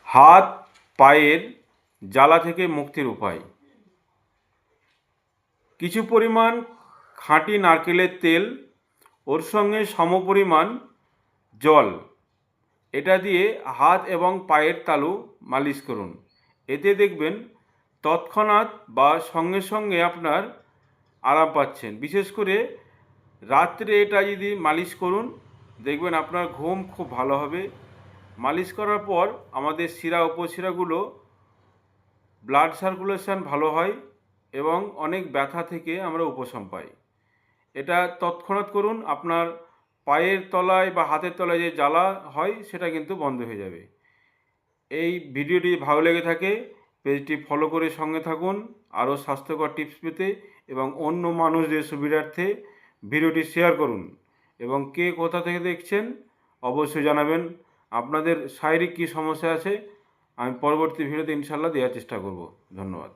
হাত পায়ের জ্বালা থেকে মুক্তির উপায়। কিছু পরিমাণ খাঁটি নারকেলের তেল, ওর সঙ্গে সমপরিমাণ জল, এটা দিয়ে হাত এবং পায়ের তালু মালিশ করুন। এতে দেখবেন তৎক্ষণাৎ বা সঙ্গে সঙ্গে আপনার আরাম পাচ্ছেন। বিশেষ করে রাত্রে এটা যদি মালিশ করুন, দেখবেন আপনার ঘুম খুব ভালো হবে। মালিশ করার পর আমাদের শিরা উপশিরাগুলো ব্লাড সার্কুলেশন ভালো হয় এবং অনেক ব্যথা থেকে আমরা উপশম পাই। এটা তৎক্ষণাৎ করুন, আপনার পায়ের তলায় বা হাতের তলায় যে জ্বালা হয় সেটা কিন্তু বন্ধ হয়ে যাবে। এই ভিডিওটি ভালো লেগে থাকে পেজটি ফলো করে সঙ্গে থাকুন আরও স্বাস্থ্যকর টিপস পেতে, এবং অন্য মানুষদের সুবিধার্থে ভিডিওটি শেয়ার করুন। এবং কে কোথা থেকে দেখছেন অবশ্যই জানাবেন। আপনাদের শারীরিক কী সমস্যা আছে আমি পরবর্তী ভিডিওতে ইনশাল্লাহ দেওয়ার চেষ্টা করব। ধন্যবাদ।